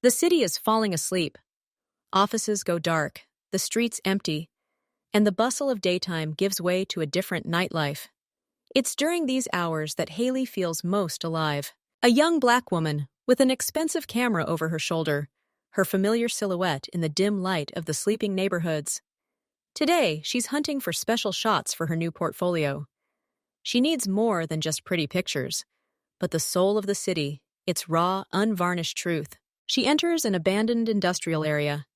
The city is falling asleep. Offices go dark, the streets empty, and the bustle of daytime gives way to a different nightlife. It's during these hours that Haley feels most alive. A young black woman, with an expensive camera over her shoulder, her familiar silhouette in the dim light of the sleeping neighborhoods. Today, she's hunting for special shots for her new portfolio. She needs more than just pretty pictures, but the soul of the city, its raw, unvarnished truth. She enters an abandoned industrial area.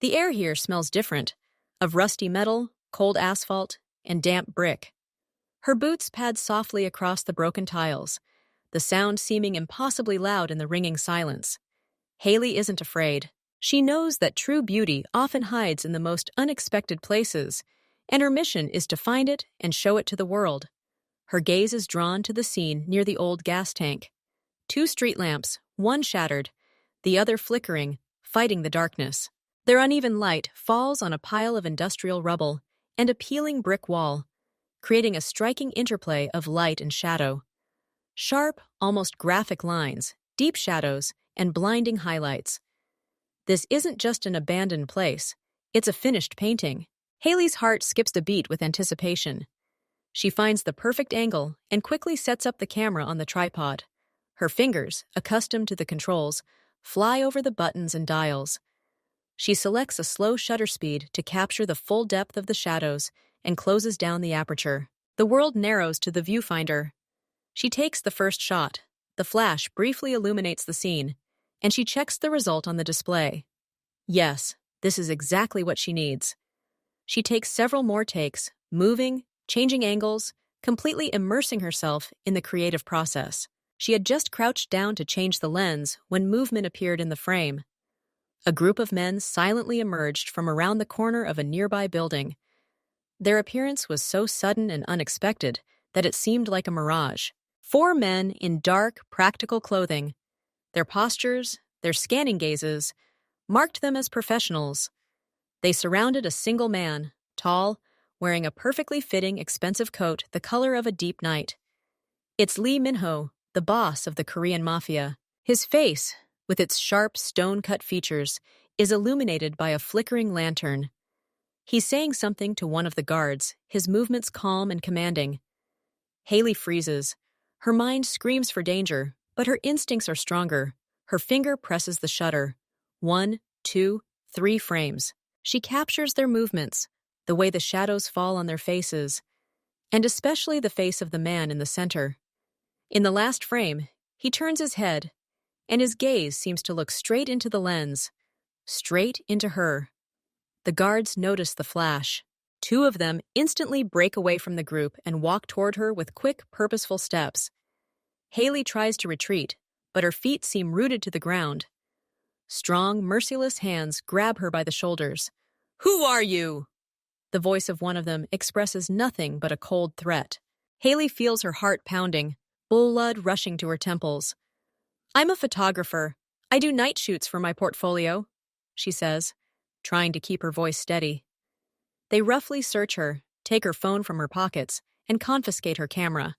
The air here smells different, of rusty metal, cold asphalt, and damp brick. Her boots pad softly across the broken tiles, the sound seeming impossibly loud in the ringing silence. Haley isn't afraid. She knows that true beauty often hides in the most unexpected places, and her mission is to find it and show it to the world. Her gaze is drawn to the scene near the old gas tank. 2 street lamps, one shattered, the other flickering, fighting the darkness. Their uneven light falls on a pile of industrial rubble and a peeling brick wall, creating a striking interplay of light and shadow. Sharp, almost graphic lines, deep shadows, and blinding highlights. This isn't just an abandoned place, it's a finished painting. Haley's heart skips a beat with anticipation. She finds the perfect angle and quickly sets up the camera on the tripod. Her fingers, accustomed to the controls, fly over the buttons and dials. She selects a slow shutter speed to capture the full depth of the shadows and closes down the aperture. The world narrows to the viewfinder. She takes the first shot. The flash briefly illuminates the scene, and she checks the result on the display. Yes, this is exactly what she needs. She takes several more takes, moving, changing angles, completely immersing herself in the creative process. She had just crouched down to change the lens when movement appeared in the frame. A group of men silently emerged from around the corner of a nearby building. Their appearance was so sudden and unexpected that it seemed like a mirage. 4 men in dark, practical clothing. Their postures, their scanning gazes, marked them as professionals. They surrounded a single man, tall, wearing a perfectly fitting, expensive coat the color of a deep night. It's Lee Min-ho, the boss of the Korean Mafia. His face, with its sharp, stone-cut features, is illuminated by a flickering lantern. He's saying something to one of the guards, his movements calm and commanding. Haley freezes. Her mind screams for danger, but her instincts are stronger. Her finger presses the shutter. 1, 2, 3 frames. She captures their movements, the way the shadows fall on their faces, and especially the face of the man in the center. In the last frame, he turns his head, and his gaze seems to look straight into the lens, straight into her. The guards notice the flash. 2 of them instantly break away from the group and walk toward her with quick, purposeful steps. Haley tries to retreat, but her feet seem rooted to the ground. Strong, merciless hands grab her by the shoulders. "Who are you?" The voice of one of them expresses nothing but a cold threat. Haley feels her heart pounding, blood rushing to her temples. "I'm a photographer. I do night shoots for my portfolio," she says, trying to keep her voice steady. They roughly search her, take her phone from her pockets, and confiscate her camera.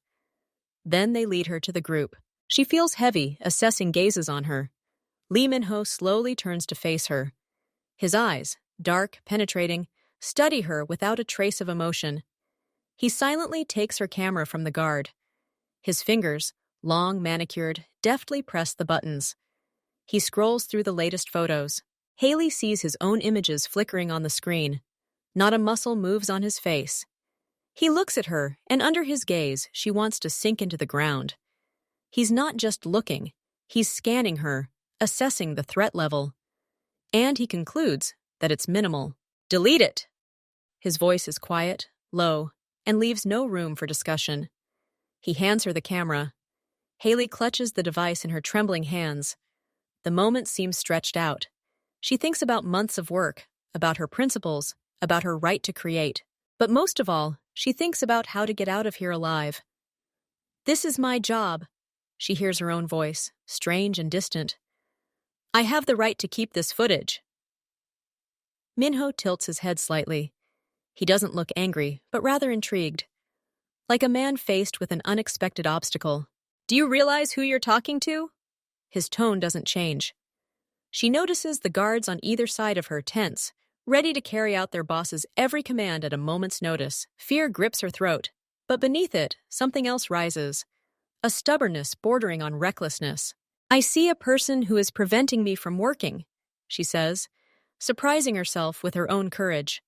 Then they lead her to the group. She feels heavy, assessing gazes on her. Lee Min-ho slowly turns to face her. His eyes, dark, penetrating, study her without a trace of emotion. He silently takes her camera from the guard. His fingers, long, manicured, deftly press the buttons. He scrolls through the latest photos. Haley sees his own images flickering on the screen. Not a muscle moves on his face. He looks at her, and under his gaze, she wants to sink into the ground. He's not just looking. He's scanning her, assessing the threat level. And he concludes that it's minimal. "Delete it!" His voice is quiet, low, and leaves no room for discussion. He hands her the camera. Haley clutches the device in her trembling hands. The moment seems stretched out. She thinks about months of work, about her principles, about her right to create. But most of all, she thinks about how to get out of here alive. "This is my job," she hears her own voice, strange and distant. "I have the right to keep this footage." Min-ho tilts his head slightly. He doesn't look angry, but rather intrigued. Like a man faced with an unexpected obstacle. "Do you realize who you're talking to?" His tone doesn't change. She notices the guards on either side of her tense, ready to carry out their boss's every command at a moment's notice. Fear grips her throat, but beneath it, something else rises, a stubbornness bordering on recklessness. "I see a person who is preventing me from working," she says, surprising herself with her own courage.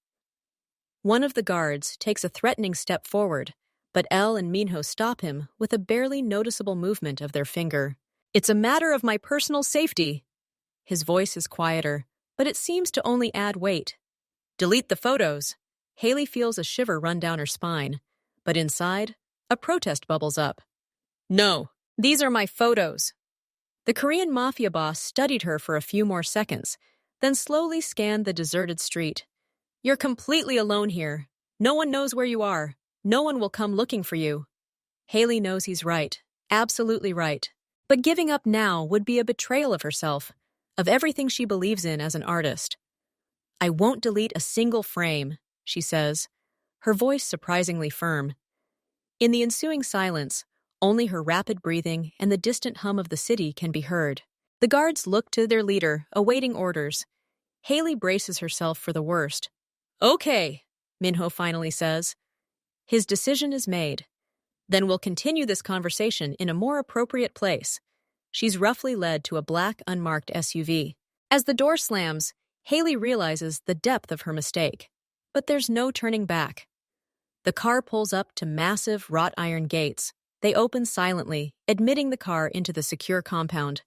One of the guards takes a threatening step forward, but Elle and Minho stop him with a barely noticeable movement of their finger. "It's a matter of my personal safety." His voice is quieter, but it seems to only add weight. "Delete the photos." Haley feels a shiver run down her spine, but inside, a protest bubbles up. "No, these are my photos." The Korean Mafia boss studied her for a few more seconds, then slowly scanned the deserted street. "You're completely alone here. No one knows where you are. No one will come looking for you." Haley knows he's right, absolutely right. But giving up now would be a betrayal of herself, of everything she believes in as an artist. "I won't delete a single frame," she says, her voice surprisingly firm. In the ensuing silence, only her rapid breathing and the distant hum of the city can be heard. The guards look to their leader, awaiting orders. Haley braces herself for the worst. "Okay," Minho finally says. His decision is made. "Then we'll continue this conversation in a more appropriate place." She's roughly led to a black, unmarked SUV. As the door slams, Haley realizes the depth of her mistake. But there's no turning back. The car pulls up to massive wrought iron gates. They open silently, admitting the car into the secure compound.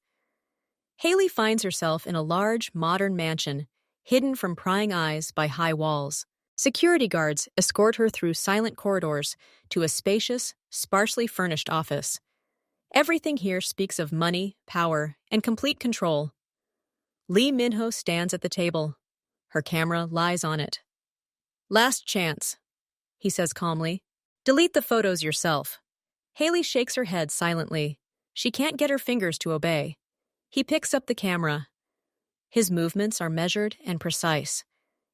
Haley finds herself in a large, modern mansion, hidden from prying eyes by high walls. Security guards escort her through silent corridors to a spacious, sparsely furnished office. Everything here speaks of money, power, and complete control. Lee Minho stands at the table. Her camera lies on it. "Last chance," he says calmly. "Delete the photos yourself." Haley shakes her head silently. She can't get her fingers to obey. He picks up the camera. His movements are measured and precise.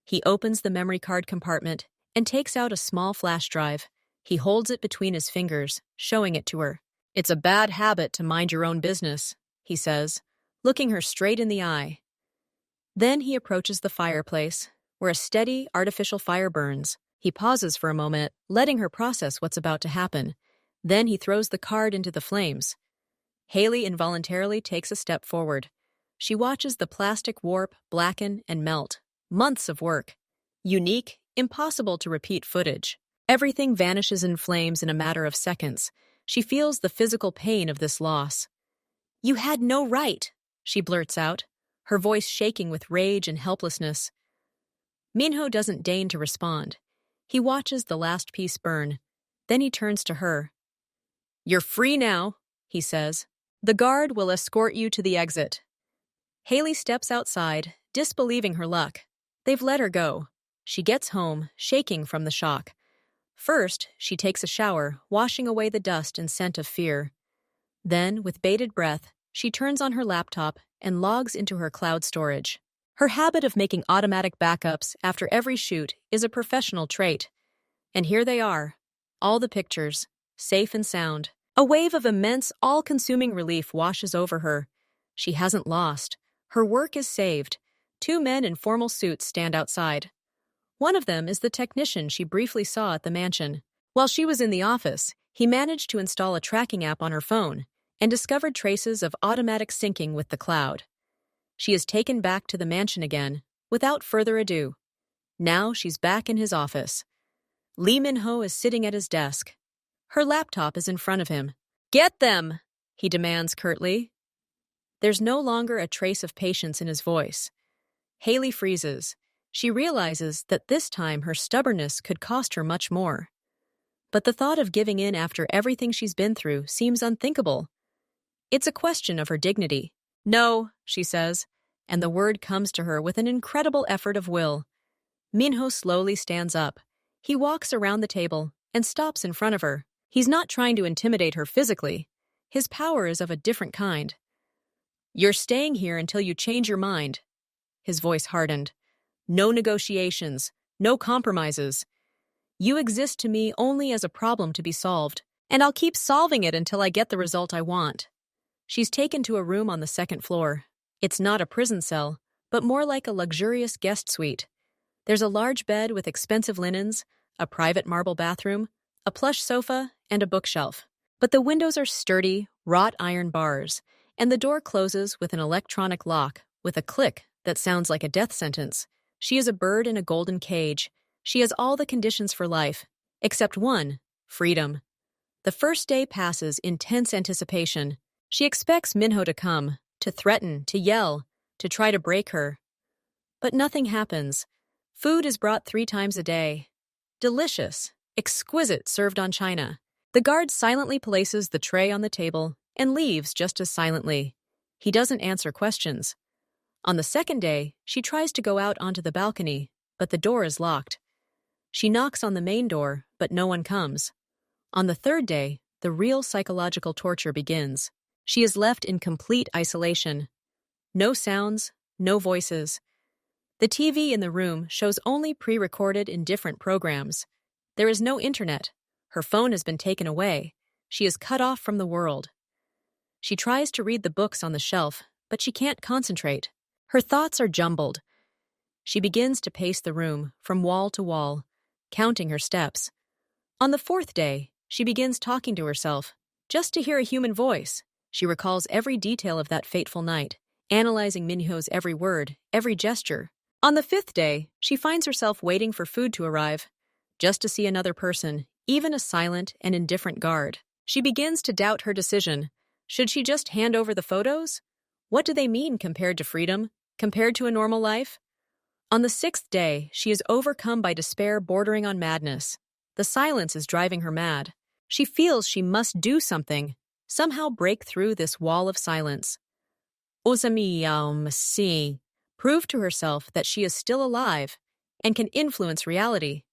He opens the memory card compartment and takes out a small flash drive. He holds it between his fingers, showing it to her. "It's a bad habit to mind your own business," he says, looking her straight in the eye. Then he approaches the fireplace, where a steady, artificial fire burns. He pauses for a moment, letting her process what's about to happen. Then he throws the card into the flames. Haley involuntarily takes a step forward. She watches the plastic warp, blacken, and melt. Months of work. Unique, impossible to repeat footage. Everything vanishes in flames in a matter of seconds. She feels the physical pain of this loss. "You had no right," she blurts out, her voice shaking with rage and helplessness. Minho doesn't deign to respond. He watches the last piece burn. Then he turns to her. "You're free now," he says. "The guard will escort you to the exit." Haley steps outside, disbelieving her luck. They've let her go. She gets home, shaking from the shock. First, she takes a shower, washing away the dust and scent of fear. Then, with bated breath, she turns on her laptop and logs into her cloud storage. Her habit of making automatic backups after every shoot is a professional trait. And here they are, all the pictures, safe and sound. A wave of immense, all-consuming relief washes over her. She hasn't lost. Her work is saved. 2 men in formal suits stand outside. One of them is the technician she briefly saw at the mansion. While she was in the office, he managed to install a tracking app on her phone and discovered traces of automatic syncing with the cloud. She is taken back to the mansion again, without further ado. Now she's back in his office. Lee Min-ho is sitting at his desk. Her laptop is in front of him. "Get them!" he demands curtly. There's no longer a trace of patience in his voice. Haley freezes. She realizes that this time her stubbornness could cost her much more. But the thought of giving in after everything she's been through seems unthinkable. It's a question of her dignity. "No," she says, and the word comes to her with an incredible effort of will. Minho slowly stands up. He walks around the table and stops in front of her. He's not trying to intimidate her physically. His power is of a different kind. "You're staying here until you change your mind." His voice hardened. "No negotiations, no compromises. You exist to me only as a problem to be solved, and I'll keep solving it until I get the result I want." She's taken to a room on the second floor. It's not a prison cell, but more like a luxurious guest suite. There's a large bed with expensive linens, a private marble bathroom, a plush sofa, and a bookshelf. But the windows are sturdy, wrought iron bars, and the door closes with an electronic lock with a click that sounds like a death sentence. She is a bird in a golden cage. She has all the conditions for life, except one, freedom. The first day passes in tense anticipation. She expects Minho to come, to threaten, to yell, to try to break her. But nothing happens. Food is brought 3 times a day. Delicious, exquisite, served on china. The guard silently places the tray on the table and leaves just as silently. He doesn't answer questions. On the second day, she tries to go out onto the balcony, but the door is locked. She knocks on the main door, but no one comes. On the third day, the real psychological torture begins. She is left in complete isolation. No sounds, no voices. The TV in the room shows only pre-recorded indifferent programs. There is no internet. Her phone has been taken away. She is cut off from the world. She tries to read the books on the shelf, but she can't concentrate. Her thoughts are jumbled. She begins to pace the room from wall to wall, counting her steps. On the 4th day, she begins talking to herself, just to hear a human voice. She recalls every detail of that fateful night, analyzing Minho's every word, every gesture. On the 5th day, she finds herself waiting for food to arrive, just to see another person, even a silent and indifferent guard. She begins to doubt her decision. Should she just hand over the photos? What do they mean compared to freedom, compared to a normal life? On the 6th day, she is overcome by despair bordering on madness. The silence is driving her mad. She feels she must do something, somehow break through this wall of silence. See, prove to herself that she is still alive and can influence reality.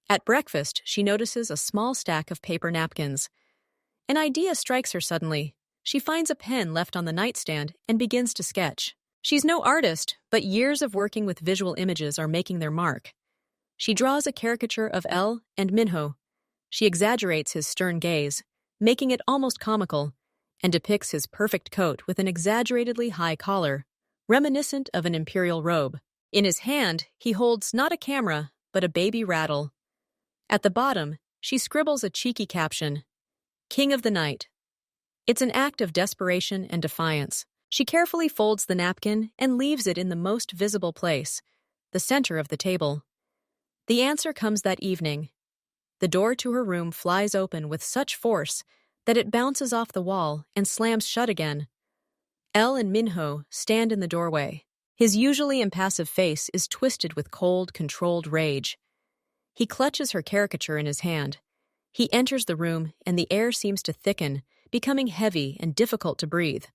At breakfast, she notices a small stack of paper napkins. An idea strikes her suddenly. She finds a pen left on the nightstand and begins to sketch. She's no artist, but years of working with visual images are making their mark. She draws a caricature of Elle and Minho. She exaggerates his stern gaze, making it almost comical, and depicts his perfect coat with an exaggeratedly high collar, reminiscent of an imperial robe. In his hand, he holds not a camera, but a baby rattle. At the bottom, she scribbles a cheeky caption, "King of the Night." It's an act of desperation and defiance. She carefully folds the napkin and leaves it in the most visible place, the center of the table. The answer comes that evening. The door to her room flies open with such force that it bounces off the wall and slams shut again. Elle and Minho stand in the doorway. His usually impassive face is twisted with cold, controlled rage. He clutches her caricature in his hand. He enters the room, and the air seems to thicken, becoming heavy and difficult to breathe.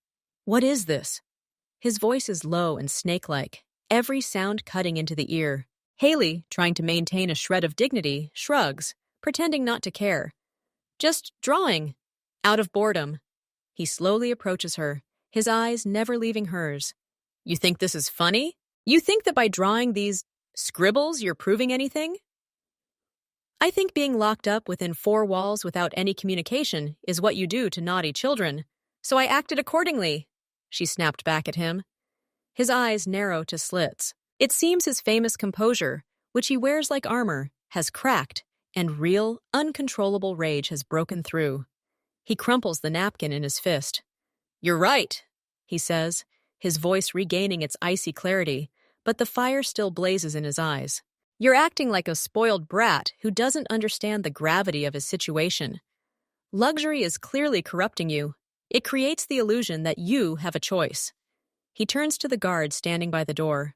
What is this? His voice is low and snake-like, every sound cutting into the ear. Haley, trying to maintain a shred of dignity, shrugs, pretending not to care. Just drawing. Out of boredom. He slowly approaches her, his eyes never leaving hers. You think this is funny? You think that by drawing these scribbles you're proving anything? I think being locked up within 4 walls without any communication is what you do to naughty children, so I acted accordingly, she snapped back at him. His eyes narrow to slits. It seems his famous composure, which he wears like armor, has cracked, and real, uncontrollable rage has broken through. He crumples the napkin in his fist. You're right, he says, his voice regaining its icy clarity, but the fire still blazes in his eyes. You're acting like a spoiled brat who doesn't understand the gravity of his situation. Luxury is clearly corrupting you. It creates the illusion that you have a choice. He turns to the guard standing by the door.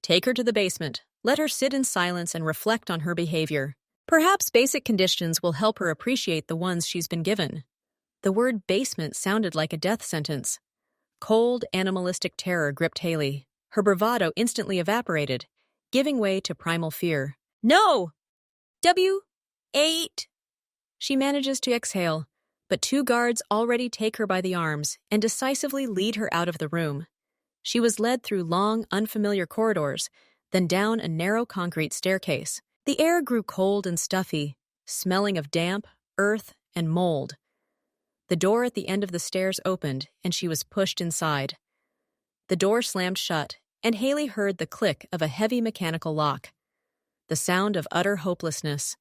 Take her to the basement. Let her sit in silence and reflect on her behavior. Perhaps basic conditions will help her appreciate the ones she's been given. The word basement sounded like a death sentence. Cold, animalistic terror gripped Haley. Her bravado instantly evaporated, giving way to primal fear. No! W-8! She manages to exhale, but 2 guards already take her by the arms and decisively lead her out of the room. She was led through long, unfamiliar corridors, then down a narrow concrete staircase. The air grew cold and stuffy, smelling of damp, earth, and mold. The door at the end of the stairs opened, and she was pushed inside. The door slammed shut, and Haley heard the click of a heavy mechanical lock, the sound of utter hopelessness.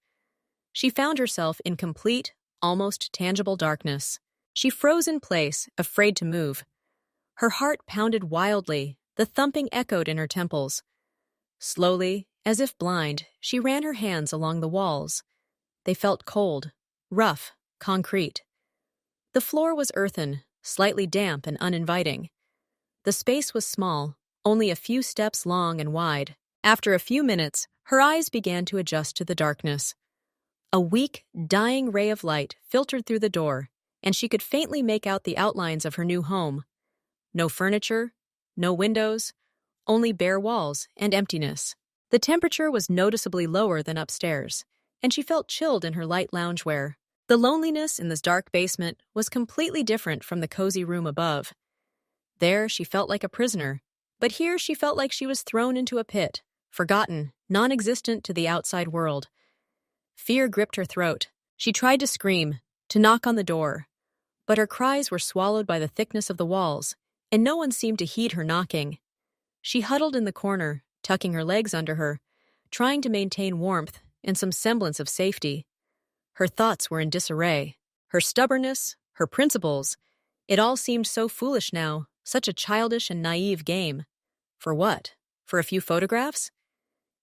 She found herself in complete, almost tangible darkness. She froze in place, afraid to move. Her heart pounded wildly, the thumping echoed in her temples. Slowly, as if blind, she ran her hands along the walls. They felt cold, rough, concrete. The floor was earthen, slightly damp and uninviting. The space was small, only a few steps long and wide. After a few minutes, her eyes began to adjust to the darkness. A weak, dying ray of light filtered through the door, and she could faintly make out the outlines of her new home. No furniture, no windows, only bare walls and emptiness. The temperature was noticeably lower than upstairs, and she felt chilled in her light loungewear. The loneliness in this dark basement was completely different from the cozy room above. There, she felt like a prisoner, but here she felt like she was thrown into a pit, forgotten, non-existent to the outside world. Fear gripped her throat. She tried to scream, to knock on the door, but her cries were swallowed by the thickness of the walls, and no one seemed to heed her knocking. She huddled in the corner, tucking her legs under her, trying to maintain warmth and some semblance of safety. Her thoughts were in disarray. Her stubbornness, her principles, it all seemed so foolish now, such a childish and naive game. For what? For a few photographs?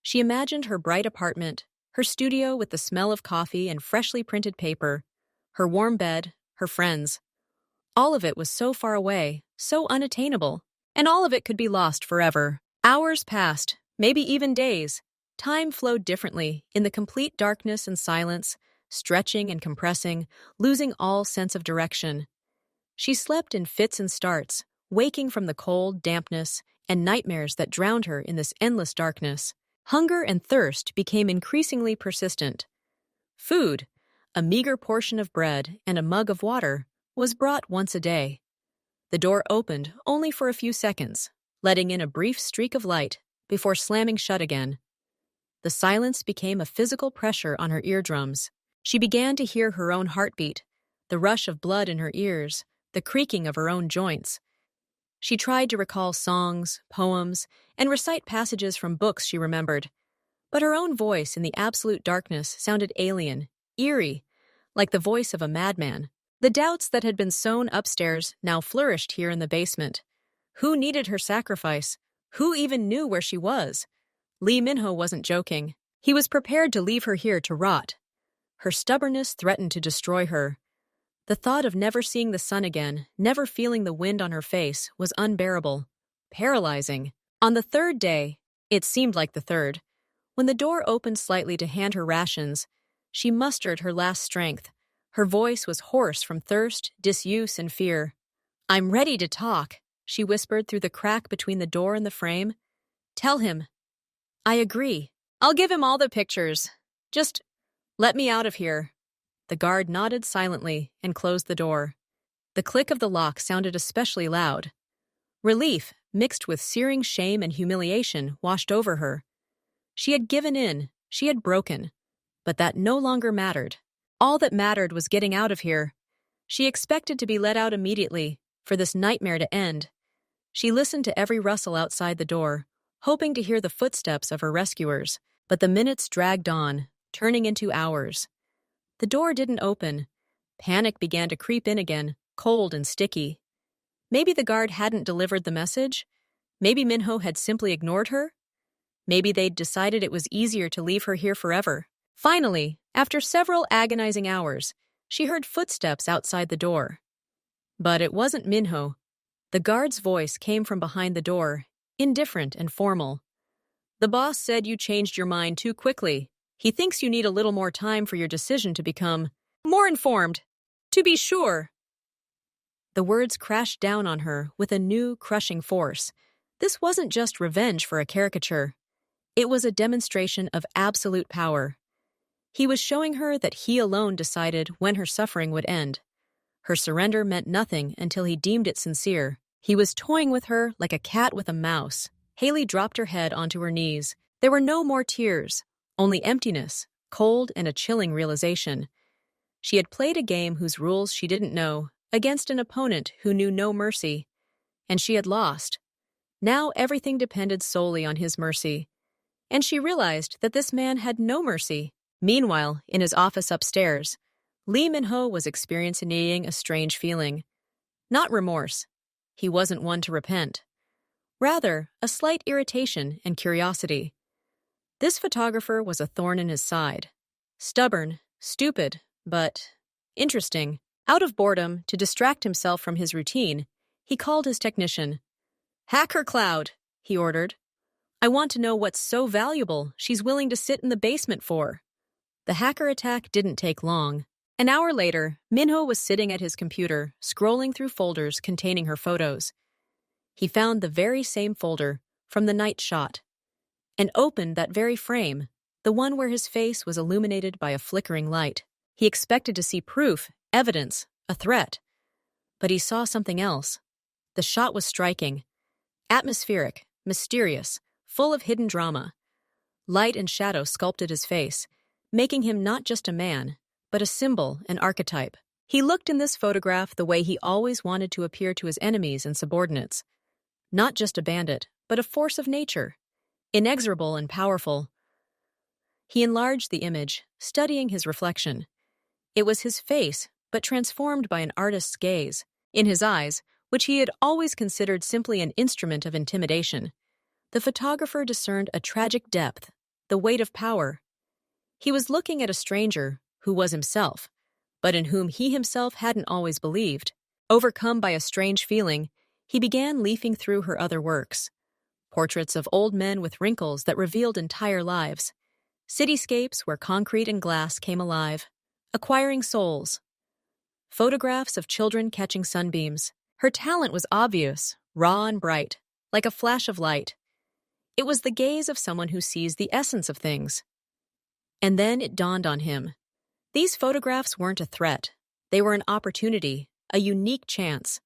She imagined her bright apartment, her studio with the smell of coffee and freshly printed paper, her warm bed, her friends. All of it was so far away, so unattainable, and all of it could be lost forever. Hours passed, maybe even days. Time flowed differently, in the complete darkness and silence, stretching and compressing, losing all sense of direction. She slept in fits and starts, waking from the cold, dampness, and nightmares that drowned her in this endless darkness. Hunger and thirst became increasingly persistent. Food, a meager portion of bread and a mug of water, was brought once a day. The door opened only for a few seconds, letting in a brief streak of light before slamming shut again. The silence became a physical pressure on her eardrums. She began to hear her own heartbeat, the rush of blood in her ears, the creaking of her own joints. She tried to recall songs, poems, and recite passages from books she remembered, but her own voice in the absolute darkness sounded alien, eerie, like the voice of a madman. The doubts that had been sown upstairs now flourished here in the basement. Who needed her sacrifice? Who even knew where she was? Lee Minho wasn't joking. He was prepared to leave her here to rot. Her stubbornness threatened to destroy her. The thought of never seeing the sun again, never feeling the wind on her face, was unbearable, paralyzing. On the third day, it seemed like the third, when the door opened slightly to hand her rations, she mustered her last strength. Her voice was hoarse from thirst, disuse, and fear. "I'm ready to talk," she whispered through the crack between the door and the frame. "Tell him. I agree. I'll give him all the pictures. Just let me out of here." The guard nodded silently and closed the door. The click of the lock sounded especially loud. Relief, mixed with searing shame and humiliation, washed over her. She had given in, she had broken, but that no longer mattered. All that mattered was getting out of here. She expected to be let out immediately, for this nightmare to end. She listened to every rustle outside the door, hoping to hear the footsteps of her rescuers, but the minutes dragged on, turning into hours. The door didn't open. Panic began to creep in again, cold and sticky. Maybe the guard hadn't delivered the message. Maybe Minho had simply ignored her. Maybe they'd decided it was easier to leave her here forever. Finally, after several agonizing hours, she heard footsteps outside the door. But it wasn't Minho. The guard's voice came from behind the door, indifferent and formal. "The boss said you changed your mind too quickly. He thinks you need a little more time for your decision to become more informed. To be sure." The words crashed down on her with a new, crushing force. This wasn't just revenge for a caricature. It was a demonstration of absolute power. He was showing her that he alone decided when her suffering would end. Her surrender meant nothing until he deemed it sincere. He was toying with her like a cat with a mouse. Haley dropped her head onto her knees. There were no more tears, only emptiness, cold, and a chilling realization. She had played a game whose rules she didn't know, against an opponent who knew no mercy. And she had lost. Now everything depended solely on his mercy. And she realized that this man had no mercy. Meanwhile, in his office upstairs, Lee Min-ho was experiencing a strange feeling. Not remorse. He wasn't one to repent. Rather, a slight irritation and curiosity. This photographer was a thorn in his side. Stubborn, stupid, but interesting. Out of boredom, to distract himself from his routine, he called his technician. "Hacker Cloud," he ordered. "I want to know what's so valuable she's willing to sit in the basement for." The hacker attack didn't take long. An hour later, Minho was sitting at his computer, scrolling through folders containing her photos. He found the very same folder from the night shot and opened that very frame, the one where his face was illuminated by a flickering light. He expected to see proof, evidence, a threat. But he saw something else. The shot was striking. Atmospheric, mysterious, full of hidden drama. Light and shadow sculpted his face, making him not just a man, but a symbol, an archetype. He looked in this photograph the way he always wanted to appear to his enemies and subordinates. Not just a bandit, but a force of nature, inexorable and powerful. He enlarged the image, studying his reflection. It was his face, but transformed by an artist's gaze. In his eyes, which he had always considered simply an instrument of intimidation, the photographer discerned a tragic depth, the weight of power. He was looking at a stranger who was himself, but in whom he himself hadn't always believed. Overcome by a strange feeling, he began leafing through her other works. Portraits of old men with wrinkles that revealed entire lives. Cityscapes where concrete and glass came alive, acquiring souls. Photographs of children catching sunbeams. Her talent was obvious, raw and bright, like a flash of light. It was the gaze of someone who sees the essence of things. And then it dawned on him. These photographs weren't a threat. They were an opportunity, a unique chance.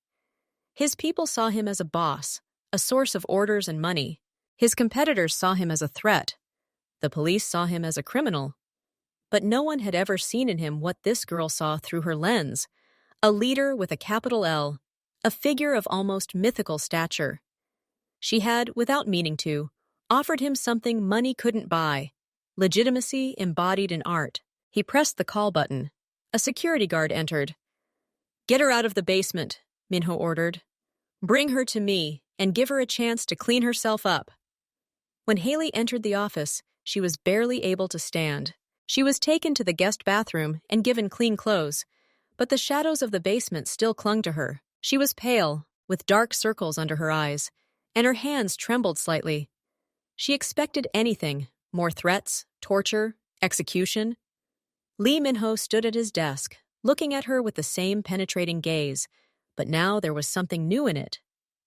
His people saw him as a boss, a source of orders and money. His competitors saw him as a threat. The police saw him as a criminal. But no one had ever seen in him what this girl saw through her lens. A leader with a capital L, a figure of almost mythical stature. She had, without meaning to, offered him something money couldn't buy. Legitimacy embodied in art. He pressed the call button. A security guard entered. "Get her out of the basement," Minho ordered. "Bring her to me and give her a chance to clean herself up." When Haley entered the office, she was barely able to stand. She was taken to the guest bathroom and given clean clothes, but the shadows of the basement still clung to her. She was pale, with dark circles under her eyes, and her hands trembled slightly. She expected anything, more threats, torture, execution. Lee Min-ho stood at his desk, looking at her with the same penetrating gaze, but now there was something new in it.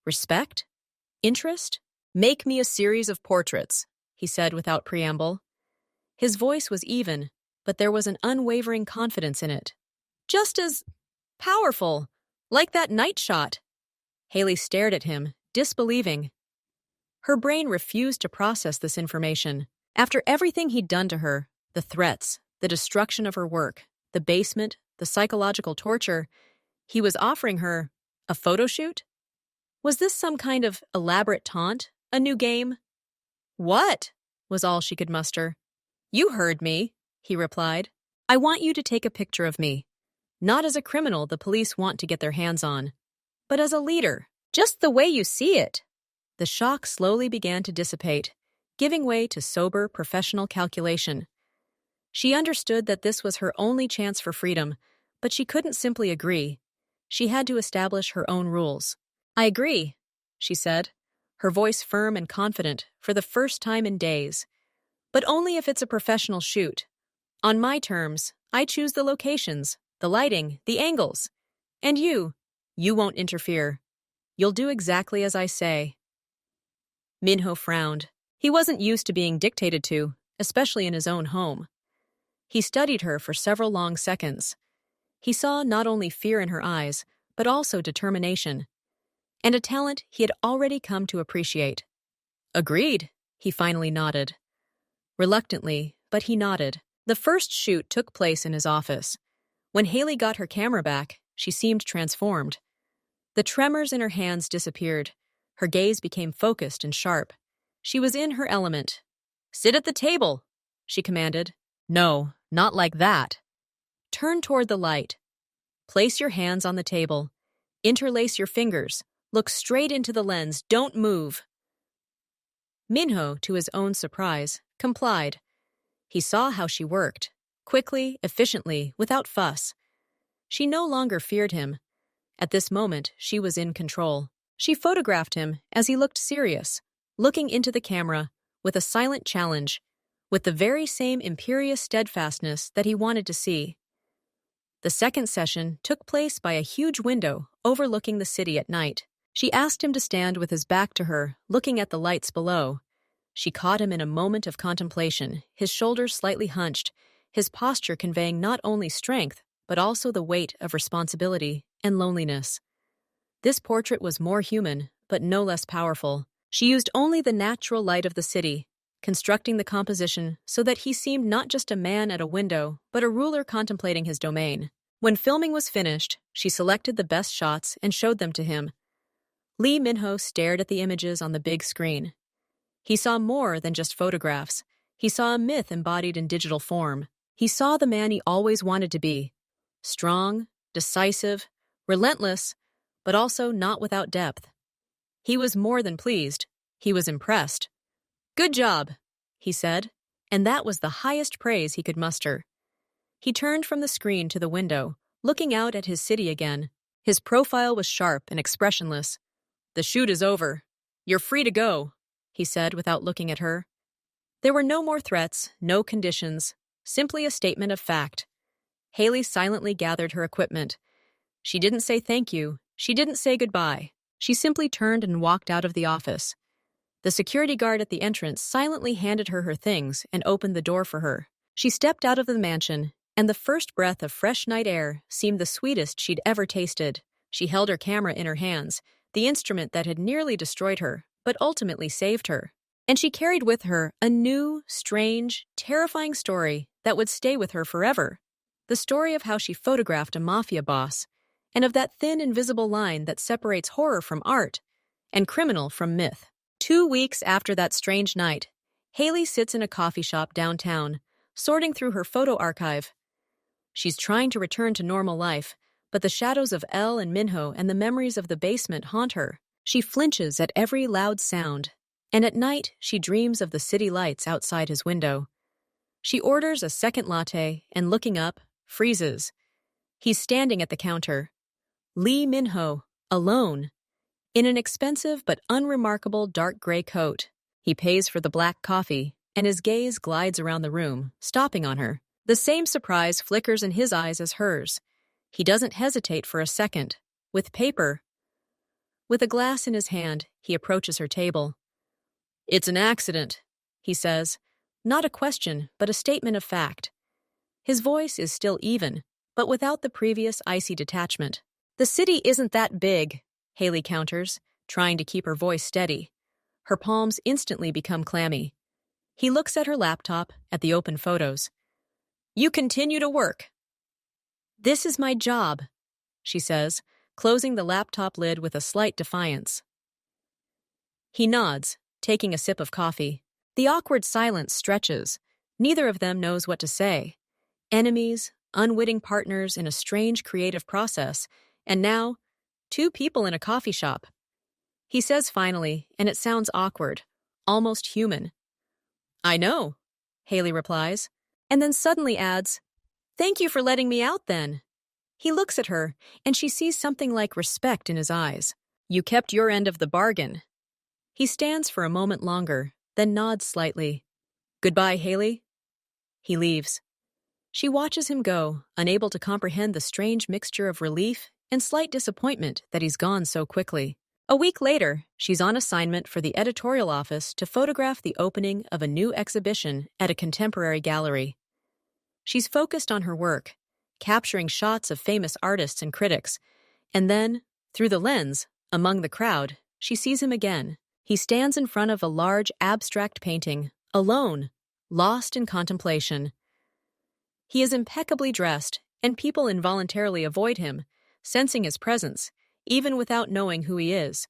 Respect? Interest? "Make me a series of portraits," he said without preamble. His voice was even, but there was an unwavering confidence in it. "Just as powerful, like that night shot." Haley stared at him, disbelieving. Her brain refused to process this information. After everything he'd done to her, the threats, the destruction of her work, the basement, the psychological torture, he was offering her a photo shoot? Was this some kind of elaborate taunt, a new game? "What?" was all she could muster. "You heard me," he replied. "I want you to take a picture of me. Not as a criminal the police want to get their hands on, but as a leader, just the way you see it." The shock slowly began to dissipate, giving way to sober, professional calculation. She understood that this was her only chance for freedom, but she couldn't simply agree. She had to establish her own rules. "I agree," she said, her voice firm and confident for the first time in days. "But only if it's a professional shoot. On my terms, I choose the locations, the lighting, the angles. And you won't interfere. You'll do exactly as I say." Minho frowned. He wasn't used to being dictated to, especially in his own home. He studied her for several long seconds. He saw not only fear in her eyes, but also determination, and a talent he had already come to appreciate. "Agreed," he finally nodded. Reluctantly, but he nodded. The first shoot took place in his office. When Haley got her camera back, she seemed transformed. The tremors in her hands disappeared. Her gaze became focused and sharp. She was in her element. "Sit at the table," she commanded. "No, not like that." "Turn toward the light. Place your hands on the table. Interlace your fingers. Look straight into the lens. Don't move." Minho, to his own surprise, complied. He saw how she worked, quickly, efficiently, without fuss. She no longer feared him. At this moment, she was in control. She photographed him as he looked serious, looking into the camera, with a silent challenge, with the very same imperious steadfastness that he wanted to see. The second session took place by a huge window overlooking the city at night. She asked him to stand with his back to her, looking at the lights below. She caught him in a moment of contemplation, his shoulders slightly hunched, his posture conveying not only strength, but also the weight of responsibility and loneliness. This portrait was more human, but no less powerful. She used only the natural light of the city, constructing the composition so that he seemed not just a man at a window, but a ruler contemplating his domain. When filming was finished, she selected the best shots and showed them to him. Lee Min-ho stared at the images on the big screen. He saw more than just photographs. He saw a myth embodied in digital form. He saw the man he always wanted to be. Strong, decisive, relentless, but also not without depth. He was more than pleased. He was impressed. "Good job," he said, and that was the highest praise he could muster. He turned from the screen to the window, looking out at his city again. His profile was sharp and expressionless. "The shoot is over. You're free to go," he said without looking at her. There were no more threats, no conditions, simply a statement of fact. Haley silently gathered her equipment. She didn't say thank you. She didn't say goodbye. She simply turned and walked out of the office. The security guard at the entrance silently handed her her things and opened the door for her. She stepped out of the mansion, and the first breath of fresh night air seemed the sweetest she'd ever tasted. She held her camera in her hands, the instrument that had nearly destroyed her, but ultimately saved her. And she carried with her a new, strange, terrifying story that would stay with her forever. The story of how she photographed a mafia boss, and of that thin, invisible line that separates horror from art and criminal from myth. 2 weeks after that strange night, Haley sits in a coffee shop downtown, sorting through her photo archive. She's trying to return to normal life, but the shadows of Elle and Minho and the memories of the basement haunt her. She flinches at every loud sound, and at night she dreams of the city lights outside his window. She orders a second latte and, looking up, freezes. He's standing at the counter. Lee Min-ho, alone, in an expensive but unremarkable dark gray coat. He pays for the black coffee, and his gaze glides around the room, stopping on her. The same surprise flickers in his eyes as hers. He doesn't hesitate for a second. With a glass in his hand, he approaches her table. "It's an accident," he says. Not a question, but a statement of fact. His voice is still even, but without the previous icy detachment. "The city isn't that big," Haley counters, trying to keep her voice steady. Her palms instantly become clammy. He looks at her laptop, at the open photos. "You continue to work." "This is my job," she says, closing the laptop lid with a slight defiance. He nods, taking a sip of coffee. The awkward silence stretches. Neither of them knows what to say. Enemies, unwitting partners in a strange creative process, and now, 2 people in a coffee shop. He says finally, and it sounds awkward, almost human. "I know," Haley replies, and then suddenly adds, "Thank you for letting me out then." He looks at her, and she sees something like respect in his eyes. "You kept your end of the bargain." He stands for a moment longer, then nods slightly. "Goodbye, Haley." He leaves. She watches him go, unable to comprehend the strange mixture of relief and slight disappointment that he's gone so quickly. A week later, she's on assignment for the editorial office to photograph the opening of a new exhibition at a contemporary gallery. She's focused on her work, capturing shots of famous artists and critics, and then, through the lens, among the crowd, she sees him again. He stands in front of a large abstract painting, alone, lost in contemplation. He is impeccably dressed, and people involuntarily avoid him, sensing his presence, even without knowing who he is.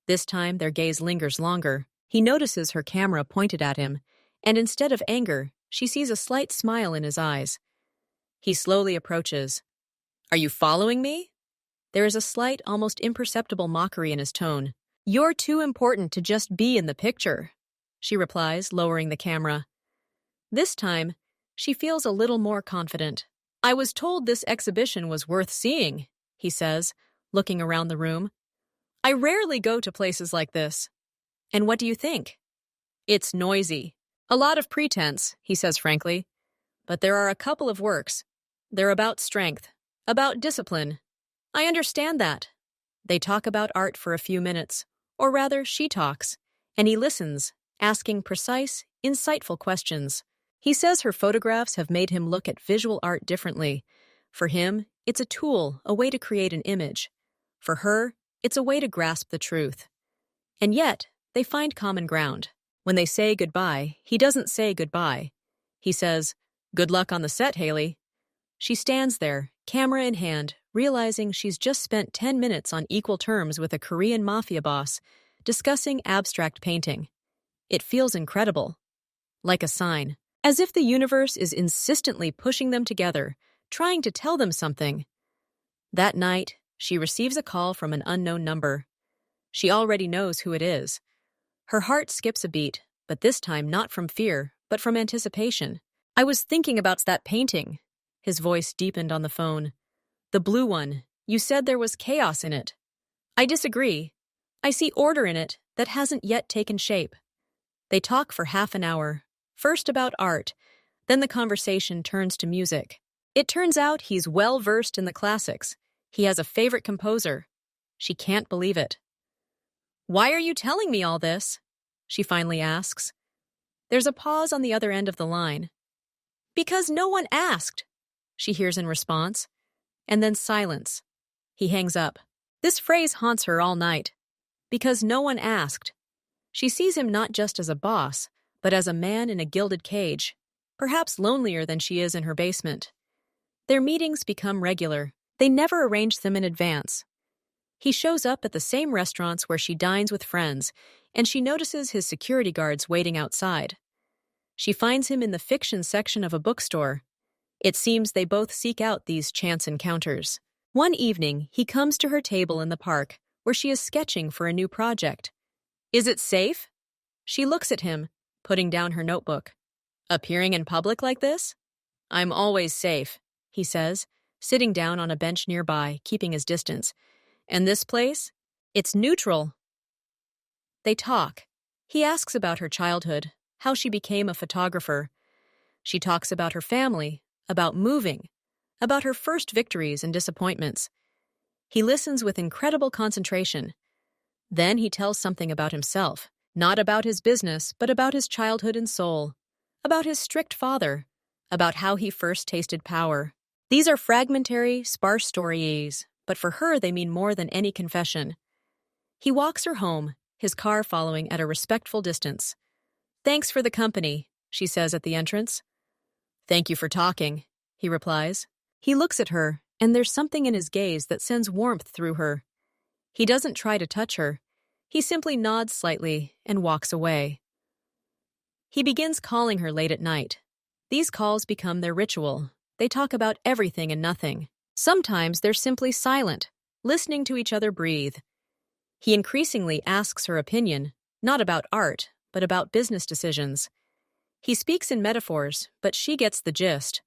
This time, their gaze lingers longer. He notices her camera pointed at him, and instead of anger, she sees a slight smile in his eyes. He slowly approaches. "Are you following me?" There is a slight, almost imperceptible mockery in his tone. "You're too important to just be in the picture," she replies, lowering the camera. This time, she feels a little more confident. "I was told this exhibition was worth seeing," he says, looking around the room. "I rarely go to places like this." "And what do you think?" "It's noisy. A lot of pretense," he says frankly. "But there are a couple of works. They're about strength, about discipline. I understand that." They talk about art for a few minutes, or rather, she talks, and he listens, asking precise, insightful questions. He says her photographs have made him look at visual art differently. For him, it's a tool, a way to create an image. For her, it's a way to grasp the truth. And yet, they find common ground. When they say goodbye, he doesn't say goodbye. He says, "Good luck on the set, Haley." She stands there, camera in hand, realizing she's just spent 10 minutes on equal terms with a Korean mafia boss, discussing abstract painting. It feels incredible. Like a sign. As if the universe is insistently pushing them together, trying to tell them something. That night, she receives a call from an unknown number. She already knows who it is. Her heart skips a beat, but this time not from fear, but from anticipation. "I was thinking about that painting." His voice deepened on the phone. "The blue one. You said there was chaos in it." "I disagree. I see order in it that hasn't yet taken shape." They talk for half an hour, first about art, then the conversation turns to music. It turns out he's well-versed in the classics. He has a favorite composer. She can't believe it. "Why are you telling me all this?" she finally asks. There's a pause on the other end of the line. "Because no one asked," she hears in response. And then silence. He hangs up. This phrase haunts her all night. Because no one asked. She sees him not just as a boss, but as a man in a gilded cage, perhaps lonelier than she is in her basement. Their meetings become regular. They never arrange them in advance. He shows up at the same restaurants where she dines with friends, and she notices his security guards waiting outside. She finds him in the fiction section of a bookstore. It seems they both seek out these chance encounters. One evening, he comes to her table in the park, where she is sketching for a new project. "Is it safe?" She looks at him, putting down her notebook. "Appearing in public like this?" "I'm always safe," he says, sitting down on a bench nearby, keeping his distance. "And this place? It's neutral." They talk. He asks about her childhood, how she became a photographer. She talks about her family, about moving, about her first victories and disappointments. He listens with incredible concentration. Then he tells something about himself, not about his business, but about his childhood and soul, about his strict father, about how he first tasted power. These are fragmentary, sparse stories, but for her they mean more than any confession. He walks her home, his car following at a respectful distance. "Thanks for the company," she says at the entrance. "Thank you for talking," he replies. He looks at her, and there's something in his gaze that sends warmth through her. He doesn't try to touch her. He simply nods slightly and walks away. He begins calling her late at night. These calls become their ritual. They talk about everything and nothing. Sometimes they're simply silent, listening to each other breathe. He increasingly asks her opinion, not about art, but about business decisions. He speaks in metaphors, but she gets the gist.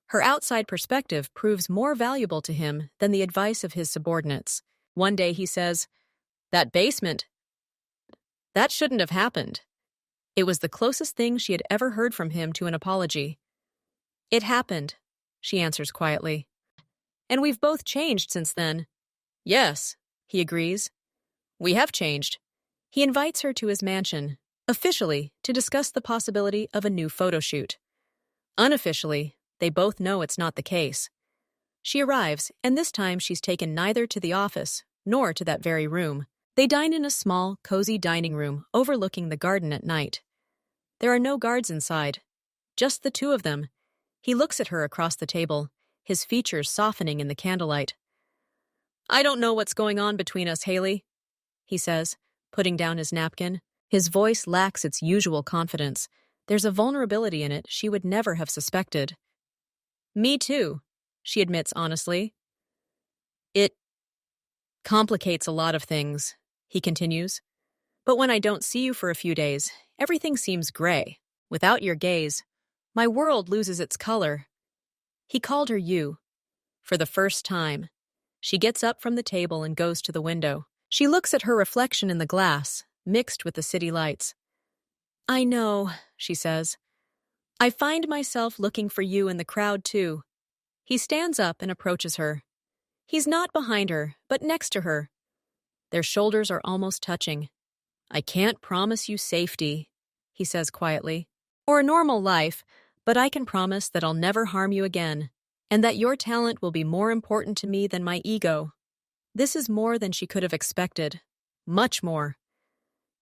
Her outside perspective proves more valuable to him than the advice of his subordinates. One day he says, "That basement, that shouldn't have happened." It was the closest thing she had ever heard from him to an apology. "It happened," she answers quietly. "And we've both changed since then." "Yes," he agrees. "We have changed." He invites her to his mansion, officially, to discuss the possibility of a new photo shoot. Unofficially, they both know it's not the case. She arrives, and this time she's taken neither to the office nor to that very room. They dine in a small, cozy dining room overlooking the garden at night. There are no guards inside, just the two of them. He looks at her across the table, his features softening in the candlelight. "I don't know what's going on between us, Haley," he says, putting down his napkin. His voice lacks its usual confidence. There's a vulnerability in it she would never have suspected. Me too, she admits honestly. It complicates a lot of things, he continues. But when I don't see you for a few days, everything seems gray. Without your gaze, my world loses its color. He called her you. For the first time. She gets up from the table and goes to the window. She looks at her reflection in the glass, mixed with the city lights. I know, she says. I find myself looking for you in the crowd too. He stands up and approaches her. He's not behind her, but next to her. Their shoulders are almost touching. I can't promise you safety, he says quietly, or a normal life, but I can promise that I'll never harm you again, and that your talent will be more important to me than my ego. This is more than she could have expected. Much more.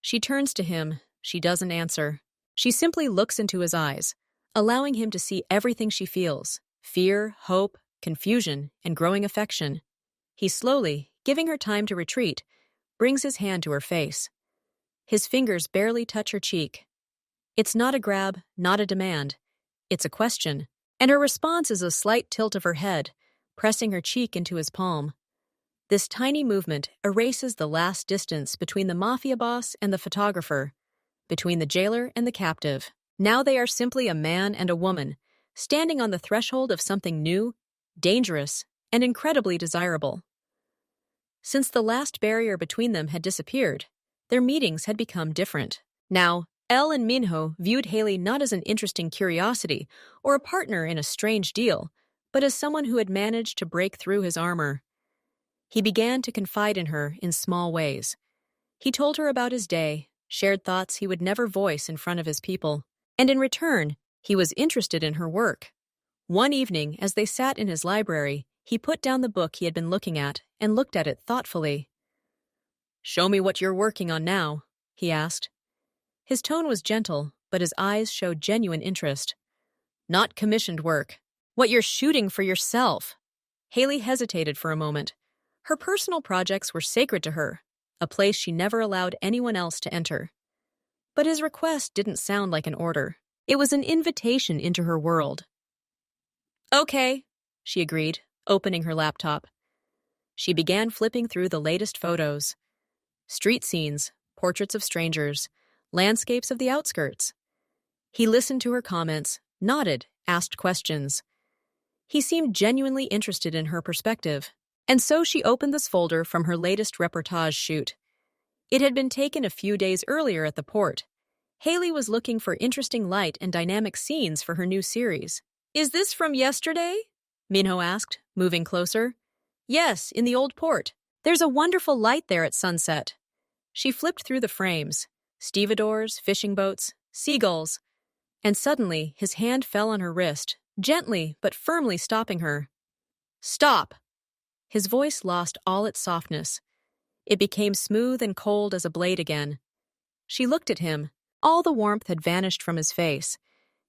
She turns to him. She doesn't answer. She simply looks into his eyes, allowing him to see everything she feels: fear, hope, confusion, and growing affection. He slowly, giving her time to retreat, brings his hand to her face. His fingers barely touch her cheek. It's not a grab, not a demand. It's a question, and her response is a slight tilt of her head, pressing her cheek into his palm. This tiny movement erases the last distance between the mafia boss and the photographer, between the jailer and the captive. Now they are simply a man and a woman, standing on the threshold of something new, dangerous, and incredibly desirable. Since the last barrier between them had disappeared, their meetings had become different. Now, Elle and Minho viewed Haley not as an interesting curiosity or a partner in a strange deal, but as someone who had managed to break through his armor. He began to confide in her in small ways. He told her about his day, shared thoughts he would never voice in front of his people, and in return, he was interested in her work. One evening, as they sat in his library, he put down the book he had been looking at and looked at it thoughtfully. "Show me what you're working on now," he asked. His tone was gentle, but his eyes showed genuine interest. "Not commissioned work. What you're shooting for yourself." Haley hesitated for a moment. Her personal projects were sacred to her, a place she never allowed anyone else to enter. But his request didn't sound like an order. It was an invitation into her world. "Okay," she agreed, opening her laptop. She began flipping through the latest photos. Street scenes, portraits of strangers, landscapes of the outskirts. He listened to her comments, nodded, asked questions. He seemed genuinely interested in her perspective. And so she opened this folder from her latest reportage shoot. It had been taken a few days earlier at the port. Haley was looking for interesting light and dynamic scenes for her new series. "Is this from yesterday?" Minho asked, moving closer. "Yes, in the old port. There's a wonderful light there at sunset." She flipped through the frames. Stevedores, fishing boats, seagulls. And suddenly, his hand fell on her wrist, gently but firmly stopping her. "Stop!" His voice lost all its softness. It became smooth and cold as a blade again. She looked at him. All the warmth had vanished from his face.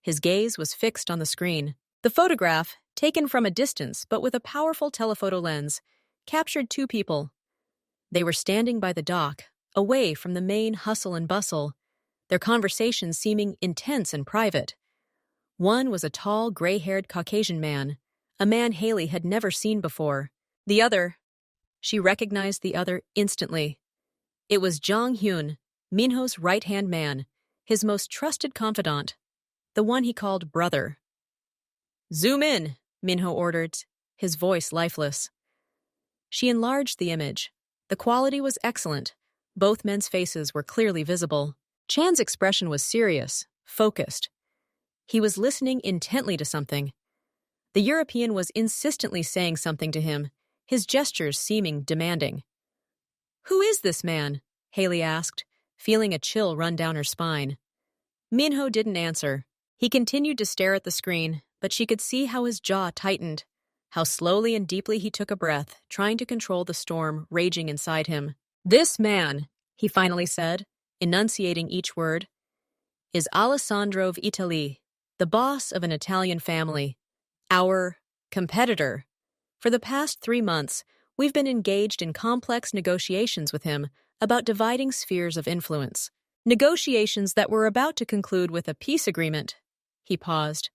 His gaze was fixed on the screen. The photograph, taken from a distance but with a powerful telephoto lens, captured two people. They were standing by the dock, away from the main hustle and bustle, their conversation seeming intense and private. One was a tall, gray-haired Caucasian man, a man Haley had never seen before. The other, she recognized the other instantly. It was Jong Hyun, Minho's right-hand man, his most trusted confidant, the one he called brother. "Zoom in," Minho ordered, his voice lifeless. She enlarged the image. The quality was excellent. Both men's faces were clearly visible. Chan's expression was serious, focused. He was listening intently to something. The European was insistently saying something to him, his gestures seeming demanding. "Who is this man?" Haley asked, feeling a chill run down her spine. Minho didn't answer. He continued to stare at the screen, but she could see how his jaw tightened, how slowly and deeply he took a breath, trying to control the storm raging inside him. "This man," he finally said, enunciating each word, "is Alessandro of Italy, the boss of an Italian family. Our competitor. For the past 3 months, we've been engaged in complex negotiations with him, about dividing spheres of influence. Negotiations that were about to conclude with a peace agreement. He paused.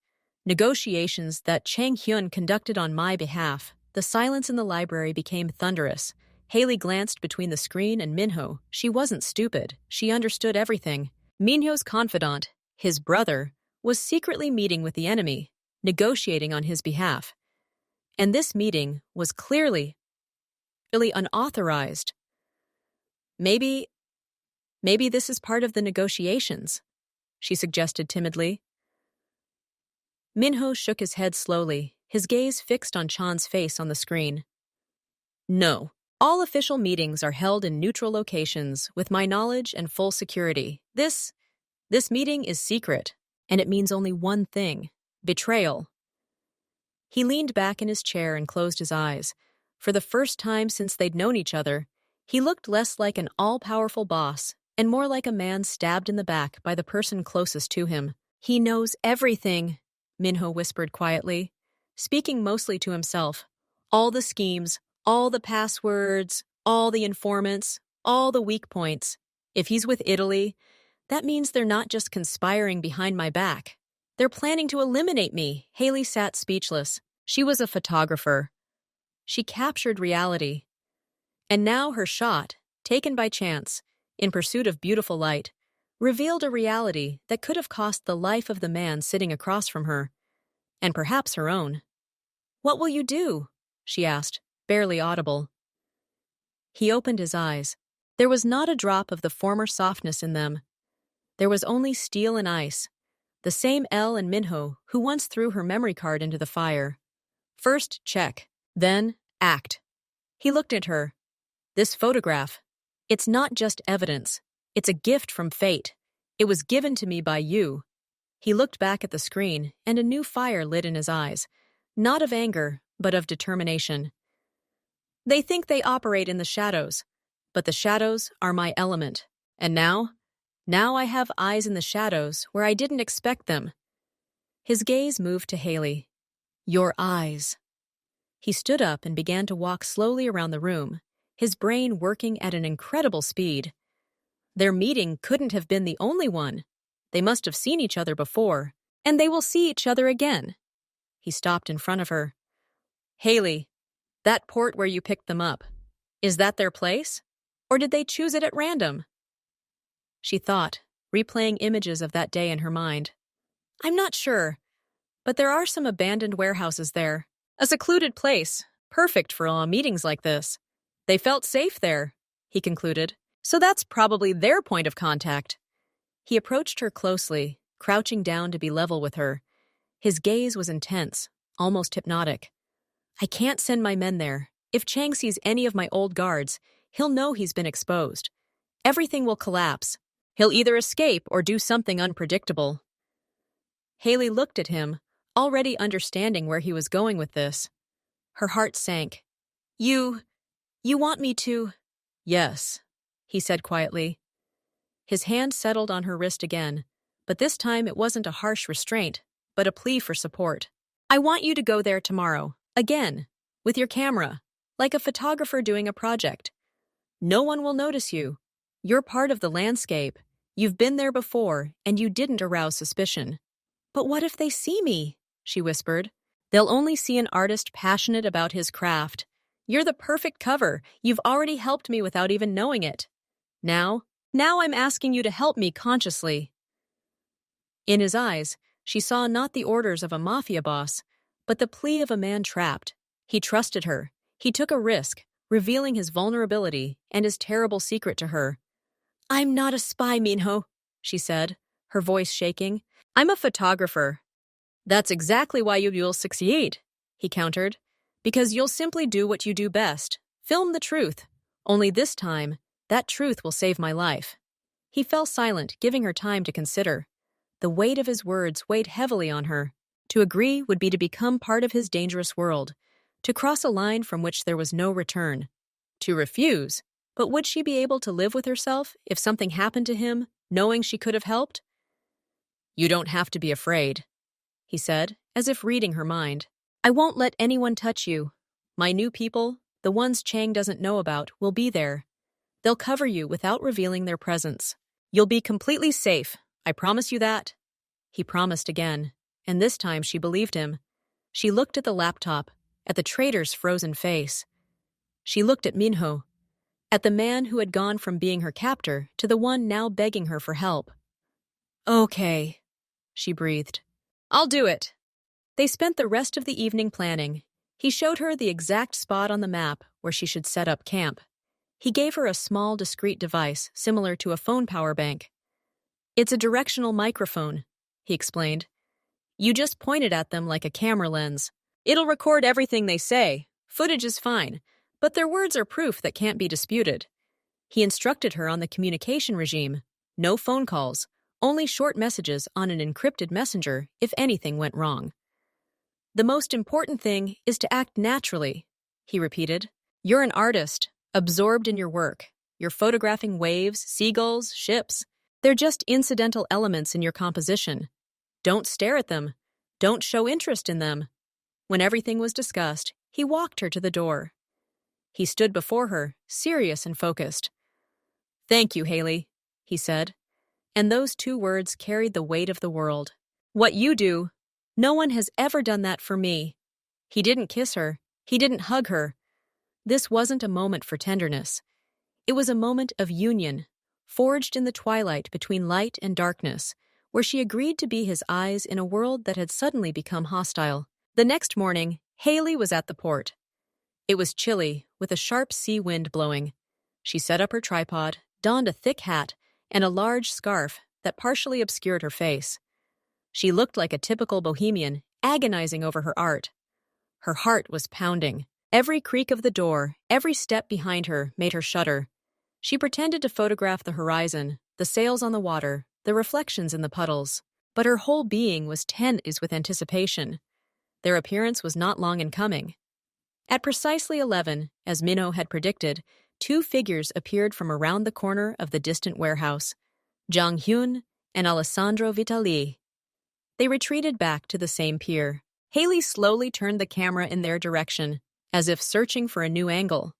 Negotiations that Chang Hyun conducted on my behalf. The silence in the library became thunderous. Haley glanced between the screen and Minho. She wasn't stupid. She understood everything. Minho's confidant, his brother, was secretly meeting with the enemy, negotiating on his behalf. And this meeting was clearly unauthorized. Maybe this is part of the negotiations, she suggested timidly. Minho shook his head slowly, his gaze fixed on Chan's face on the screen. No, all official meetings are held in neutral locations with my knowledge and full security. This meeting is secret, and it means only one thing: betrayal. He leaned back in his chair and closed his eyes. For the first time since they'd known each other, he looked less like an all-powerful boss and more like a man stabbed in the back by the person closest to him. He knows everything, Minho whispered quietly, speaking mostly to himself. All the schemes, all the passwords, all the informants, all the weak points. If he's with Italy, that means they're not just conspiring behind my back. They're planning to eliminate me. Haley sat speechless. She was a photographer. She captured reality. And now her shot, taken by chance, in pursuit of beautiful light, revealed a reality that could have cost the life of the man sitting across from her, and perhaps her own. "What will you do?" she asked, barely audible. He opened his eyes. There was not a drop of the former softness in them. There was only steel and ice, the same Elle and Minho who once threw her memory card into the fire. First, check, then, act. He looked at her. This photograph, it's not just evidence. It's a gift from fate. It was given to me by you. He looked back at the screen, and a new fire lit in his eyes, not of anger, but of determination. They think they operate in the shadows, but the shadows are my element. And now I have eyes in the shadows where I didn't expect them. His gaze moved to Haley. Your eyes. He stood up and began to walk slowly around the room, his brain working at an incredible speed. Their meeting couldn't have been the only one. They must have seen each other before, and they will see each other again. He stopped in front of her. Haley, that port where you picked them up, is that their place? Or did they choose it at random? She thought, replaying images of that day in her mind. I'm not sure, but there are some abandoned warehouses there. A secluded place, perfect for meetings like this. They felt safe there, he concluded. So that's probably their point of contact. He approached her closely, crouching down to be level with her. His gaze was intense, almost hypnotic. I can't send my men there. If Chang sees any of my old guards, he'll know he's been exposed. Everything will collapse. He'll either escape or do something unpredictable. Haley looked at him, already understanding where he was going with this. Her heart sank. You want me to? Yes, he said quietly. His hand settled on her wrist again, but this time it wasn't a harsh restraint, but a plea for support. I want you to go there tomorrow, again, with your camera, like a photographer doing a project. No one will notice you. You're part of the landscape. You've been there before, and you didn't arouse suspicion. But what if they see me? She whispered. They'll only see an artist passionate about his craft. You're the perfect cover. You've already helped me without even knowing it. Now I'm asking you to help me consciously. In his eyes, she saw not the orders of a mafia boss, but the plea of a man trapped. He trusted her. He took a risk, revealing his vulnerability and his terrible secret to her. I'm not a spy, Minho, she said, her voice shaking. I'm a photographer. That's exactly why you'll succeed, he countered. Because you'll simply do what you do best. Film the truth. Only this time, that truth will save my life. He fell silent, giving her time to consider. The weight of his words weighed heavily on her. To agree would be to become part of his dangerous world, to cross a line from which there was no return. To refuse, but would she be able to live with herself if something happened to him, knowing she could have helped? You don't have to be afraid, he said, as if reading her mind. I won't let anyone touch you. My new people, the ones Chang doesn't know about, will be there. They'll cover you without revealing their presence. You'll be completely safe. I promise you that. He promised again, and this time she believed him. She looked at the laptop, at the traitor's frozen face. She looked at Minho, at the man who had gone from being her captor to the one now begging her for help. Okay, she breathed. I'll do it. They spent the rest of the evening planning. He showed her the exact spot on the map where she should set up camp. He gave her a small, discreet device similar to a phone power bank. It's a directional microphone, he explained. You just point it at them like a camera lens. It'll record everything they say. Footage is fine, but their words are proof that can't be disputed. He instructed her on the communication regime. No phone calls, only short messages on an encrypted messenger if anything went wrong. The most important thing is to act naturally, he repeated. You're an artist, absorbed in your work. You're photographing waves, seagulls, ships. They're just incidental elements in your composition. Don't stare at them. Don't show interest in them. When everything was discussed, he walked her to the door. He stood before her, serious and focused. Thank you, Haley, he said. And those two words carried the weight of the world. What you do, no one has ever done that for me. He didn't kiss her. He didn't hug her. This wasn't a moment for tenderness. It was a moment of union, forged in the twilight between light and darkness, where she agreed to be his eyes in a world that had suddenly become hostile. The next morning, Haley was at the port. It was chilly, with a sharp sea wind blowing. She set up her tripod, donned a thick hat, and a large scarf that partially obscured her face. She looked like a typical bohemian, agonizing over her art. Her heart was pounding. Every creak of the door, every step behind her made her shudder. She pretended to photograph the horizon, the sails on the water, the reflections in the puddles, but her whole being was tense with anticipation. Their appearance was not long in coming. At precisely 11, as Minho had predicted, two figures appeared from around the corner of the distant warehouse, Jang Hyun and Alessandro Vitali. They retreated back to the same pier. Haley slowly turned the camera in their direction, as if searching for a new angle.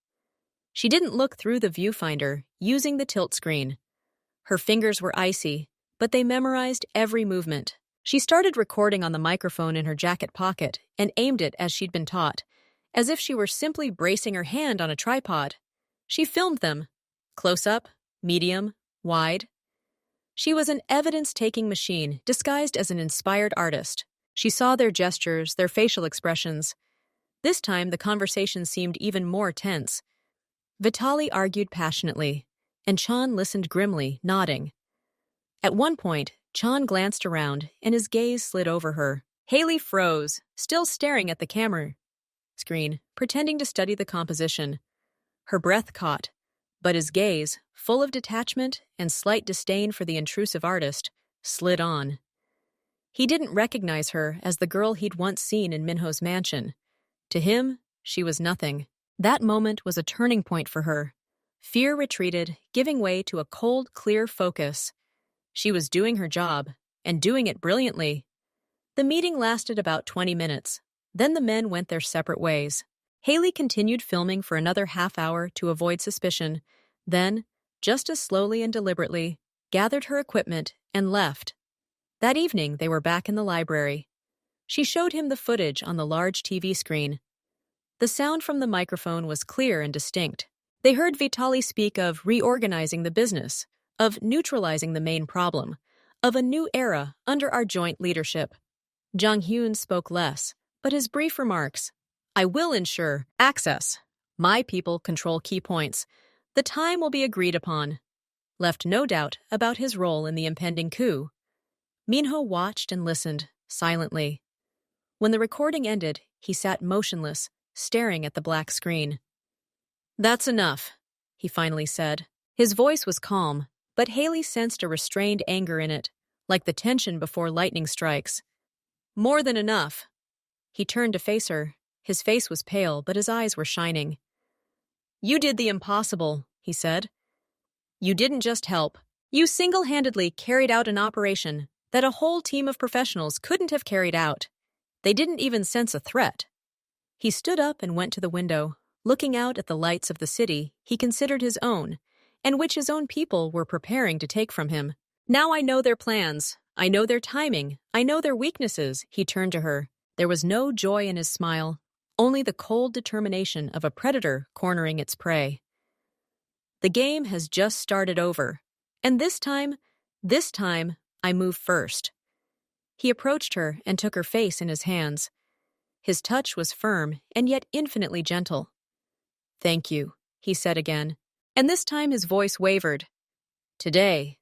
She didn't look through the viewfinder, using the tilt screen. Her fingers were icy, but they memorized every movement. She started recording on the microphone in her jacket pocket and aimed it as she'd been taught, as if she were simply bracing her hand on a tripod. She filmed them, close up, medium, wide. She was an evidence-taking machine disguised as an inspired artist. She saw their gestures, their facial expressions. This time, the conversation seemed even more tense. Vitali argued passionately, and Chan listened grimly, nodding. At one point, Chan glanced around, and his gaze slid over her. Haley froze, still staring at the camera screen, pretending to study the composition. Her breath caught, but his gaze, full of detachment and slight disdain for the intrusive artist, slid on. He didn't recognize her as the girl he'd once seen in Minho's mansion. To him, she was nothing. That moment was a turning point for her. Fear retreated, giving way to a cold, clear focus. She was doing her job, and doing it brilliantly. The meeting lasted about 20 minutes. Then the men went their separate ways. Haley continued filming for another half hour to avoid suspicion, then, just as slowly and deliberately, gathered her equipment and left. That evening, they were back in the library. She showed him the footage on the large TV screen. The sound from the microphone was clear and distinct. They heard Vitali speak of reorganizing the business, of neutralizing the main problem, of a new era under our joint leadership. Jang Hyun spoke less, but his brief remarks, I will ensure access. My people control key points. The time will be agreed upon. Left no doubt about his role in the impending coup. Minho watched and listened, silently. When the recording ended, he sat motionless, staring at the black screen. That's enough, he finally said. His voice was calm, but Haley sensed a restrained anger in it, like the tension before lightning strikes. More than enough. He turned to face her. His face was pale, but his eyes were shining. You did the impossible, he said. You didn't just help. You single-handedly carried out an operation that a whole team of professionals couldn't have carried out. They didn't even sense a threat. He stood up and went to the window, looking out at the lights of the city he considered his own, and which his own people were preparing to take from him. Now I know their plans. I know their timing. I know their weaknesses, he turned to her. There was no joy in his smile, only the cold determination of a predator cornering its prey. The game has just started over, and this time, I move first. He approached her and took her face in his hands. His touch was firm and yet infinitely gentle. Thank you, he said again, and this time his voice wavered. Today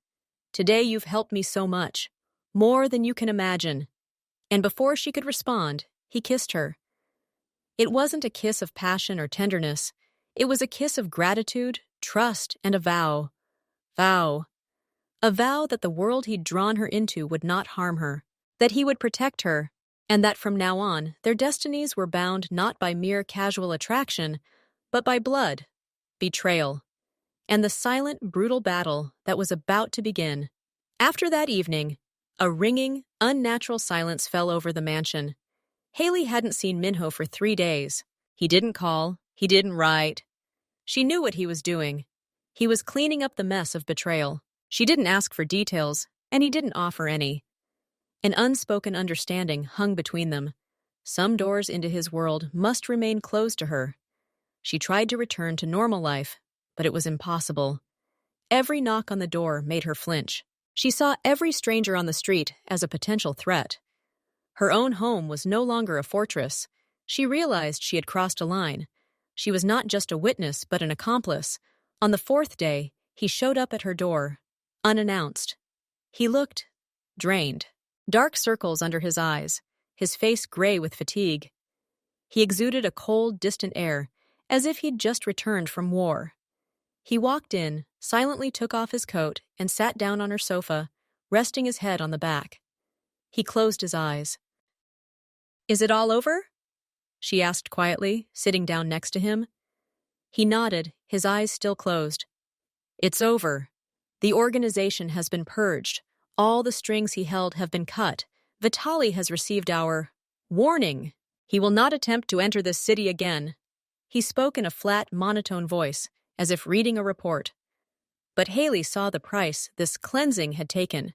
you've helped me so much, more than you can imagine. And before she could respond, he kissed her. It wasn't a kiss of passion or tenderness. It was a kiss of gratitude, trust, and a vow. A vow that the world he'd drawn her into would not harm her, that he would protect her, and that from now on their destinies were bound not by mere casual attraction, but by blood, betrayal, and the silent, brutal battle that was about to begin. After that evening, a ringing, unnatural silence fell over the mansion. Haley hadn't seen Minho for 3 days. He didn't call. He didn't write. She knew what he was doing. He was cleaning up the mess of betrayal. She didn't ask for details, and he didn't offer any. An unspoken understanding hung between them. Some doors into his world must remain closed to her. She tried to return to normal life, but it was impossible. Every knock on the door made her flinch. She saw every stranger on the street as a potential threat. Her own home was no longer a fortress. She realized she had crossed a line. She was not just a witness, but an accomplice. On the 4th day, he showed up at her door, unannounced. He looked drained, dark circles under his eyes, his face gray with fatigue. He exuded a cold, distant air, as if he'd just returned from war. He walked in, silently took off his coat, and sat down on her sofa, resting his head on the back. He closed his eyes. Is it all over? She asked quietly, sitting down next to him. He nodded, his eyes still closed. It's over. The organization has been purged. All the strings he held have been cut. Vitali has received our warning. He will not attempt to enter this city again. He spoke in a flat, monotone voice, as if reading a report. But Haley saw the price this cleansing had taken.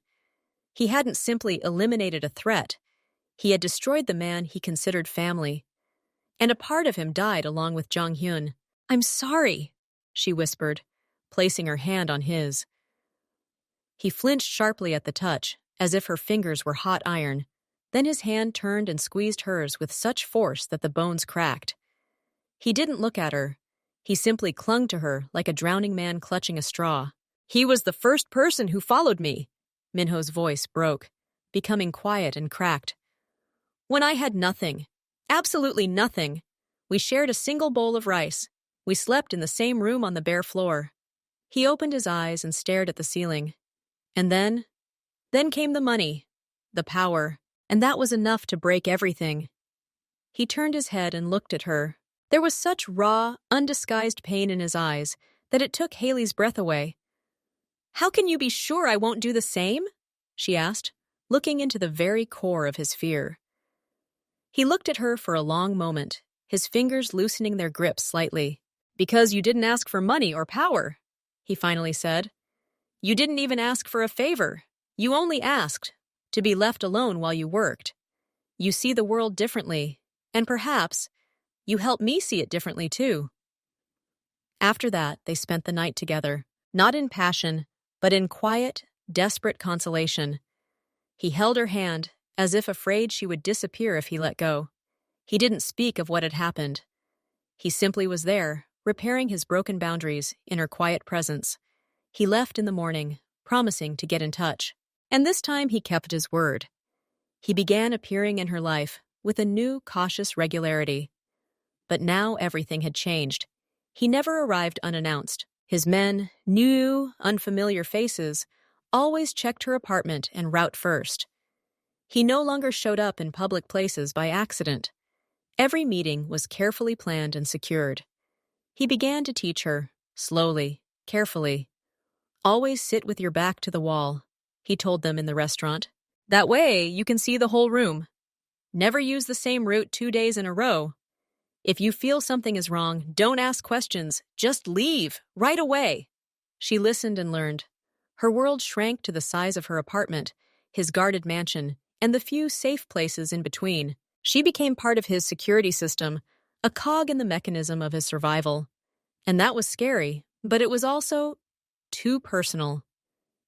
He hadn't simply eliminated a threat. He had destroyed the man he considered family. And a part of him died along with Jong-hyun. I'm sorry, she whispered, placing her hand on his. He flinched sharply at the touch, as if her fingers were hot iron. Then his hand turned and squeezed hers with such force that the bones cracked. He didn't look at her. He simply clung to her like a drowning man clutching a straw. He was the first person who followed me. Minho's voice broke, becoming quiet and cracked. When I had nothing, absolutely nothing. We shared a single bowl of rice. We slept in the same room on the bare floor. He opened his eyes and stared at the ceiling. And then came the money, the power, and that was enough to break everything. He turned his head and looked at her. There was such raw, undisguised pain in his eyes that it took Haley's breath away. How can you be sure I won't do the same? She asked, looking into the very core of his fear. He looked at her for a long moment, his fingers loosening their grip slightly. Because you didn't ask for money or power, he finally said. You didn't even ask for a favor. You only asked to be left alone while you worked. You see the world differently, and perhaps you help me see it differently too. After that, they spent the night together, not in passion, but in quiet, desperate consolation. He held her hand, as if afraid she would disappear if he let go. He didn't speak of what had happened. He simply was there, repairing his broken boundaries in her quiet presence. He left in the morning, promising to get in touch. And this time he kept his word. He began appearing in her life with a new, cautious regularity. But now everything had changed. He never arrived unannounced. His men, new, unfamiliar faces, always checked her apartment and route first. He no longer showed up in public places by accident. Every meeting was carefully planned and secured. He began to teach her, slowly, carefully. Always sit with your back to the wall, he told them in the restaurant. That way you can see the whole room. Never use the same route 2 days in a row. If you feel something is wrong, don't ask questions. Just leave, right away. She listened and learned. Her world shrank to the size of her apartment, his guarded mansion, and the few safe places in between. She became part of his security system, a cog in the mechanism of his survival. And that was scary, but it was also too personal.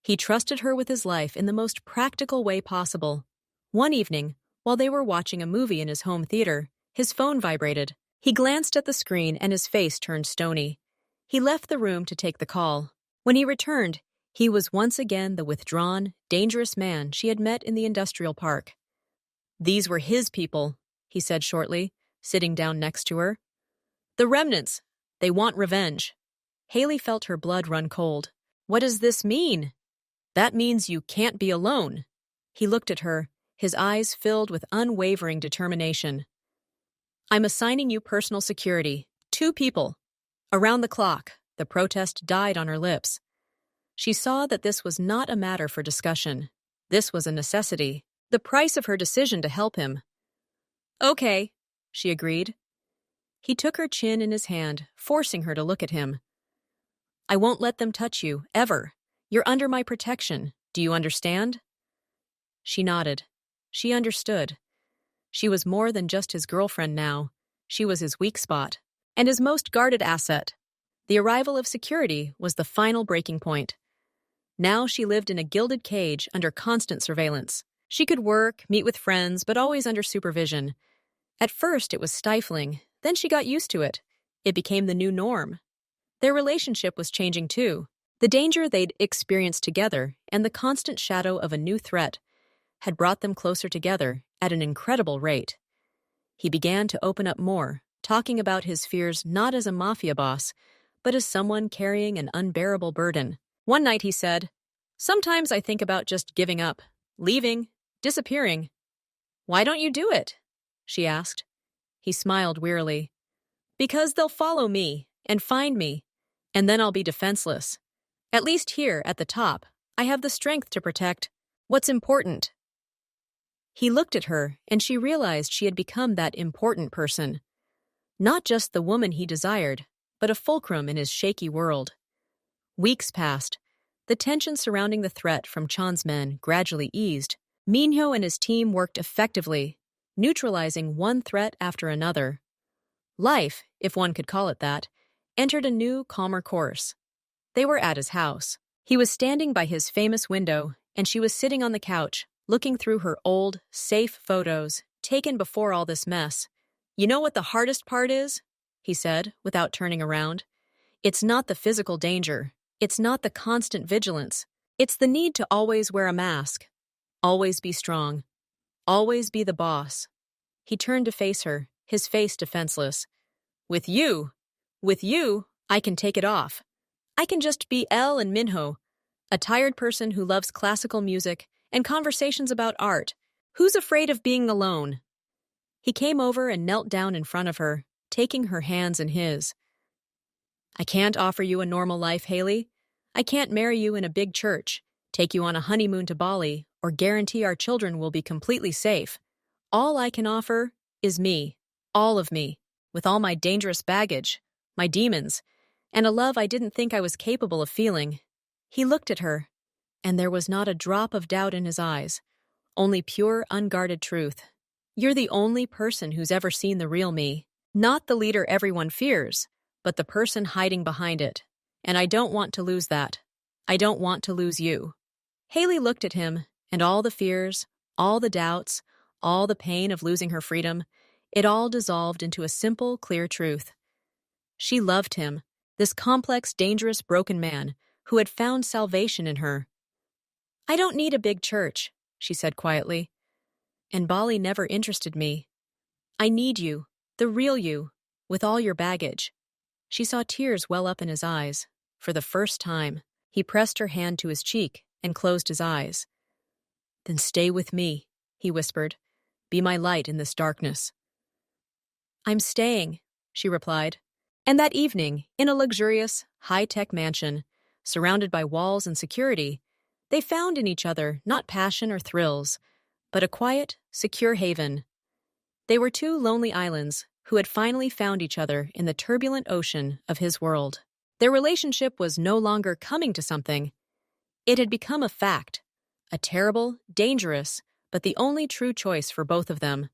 He trusted her with his life in the most practical way possible. One evening, while they were watching a movie in his home theater, his phone vibrated. He glanced at the screen and his face turned stony. He left the room to take the call. When he returned, he was once again the withdrawn, dangerous man she had met in the industrial park. "These were his people," he said shortly, sitting down next to her. "The remnants. They want revenge." Haley felt her blood run cold. "What does this mean?" "That means you can't be alone." He looked at her, his eyes filled with unwavering determination. "I'm assigning you personal security. 2 people. Around the clock." The protest died on her lips. She saw that this was not a matter for discussion. This was a necessity, the price of her decision to help him. "Okay," she agreed. He took her chin in his hand, forcing her to look at him. "I won't let them touch you, ever. You're under my protection. Do you understand?" She nodded. She understood. She was more than just his girlfriend now. She was his weak spot, and his most guarded asset. The arrival of security was the final breaking point. Now she lived in a gilded cage under constant surveillance. She could work, meet with friends, but always under supervision. At first it was stifling, then she got used to it. It became the new norm. Their relationship was changing too. The danger they'd experienced together and the constant shadow of a new threat had brought them closer together at an incredible rate. He began to open up more, talking about his fears not as a mafia boss, but as someone carrying an unbearable burden. One night he said, "Sometimes I think about just giving up, leaving, disappearing." "Why don't you do it?" she asked. He smiled wearily. "Because they'll follow me and find me, and then I'll be defenseless. At least here, at the top, I have the strength to protect what's important." He looked at her, and she realized she had become that important person. Not just the woman he desired, but a fulcrum in his shaky world. Weeks passed. The tension surrounding the threat from Chan's men gradually eased. Minho and his team worked effectively, neutralizing one threat after another. Life, if one could call it that, entered a new, calmer course. They were at his house. He was standing by his famous window, and she was sitting on the couch, looking through her old, safe photos, taken before all this mess. "You know what the hardest part is?" he said, without turning around. "It's not the physical danger. It's not the constant vigilance. It's the need to always wear a mask. Always be strong. Always be the boss." He turned to face her, his face defenseless. With you, I can take it off. I can just be Elle and Minho, a tired person who loves classical music and conversations about art. Who's afraid of being alone?" He came over and knelt down in front of her, taking her hands in his. "I can't offer you a normal life, Haley. I can't marry you in a big church, take you on a honeymoon to Bali, or guarantee our children will be completely safe. All I can offer is me, all of me, with all my dangerous baggage, my demons, and a love I didn't think I was capable of feeling." He looked at her, and there was not a drop of doubt in his eyes, only pure, unguarded truth. "You're the only person who's ever seen the real me. Not the leader everyone fears, but the person hiding behind it. And I don't want to lose that. I don't want to lose you." Haley looked at him, and all the fears, all the doubts, all the pain of losing her freedom, it all dissolved into a simple, clear truth. She loved him, this complex, dangerous, broken man who had found salvation in her. "I don't need a big church," she said quietly. "And Bali never interested me. I need you, the real you, with all your baggage." She saw tears well up in his eyes. For the first time, he pressed her hand to his cheek and closed his eyes. "Then stay with me," he whispered. "Be my light in this darkness." "I'm staying," she replied. And that evening, in a luxurious, high-tech mansion, surrounded by walls and security, they found in each other not passion or thrills, but a quiet, secure haven. They were 2 lonely islands who had finally found each other in the turbulent ocean of his world. Their relationship was no longer coming to something. It had become a fact, a terrible, dangerous, but the only true choice for both of them.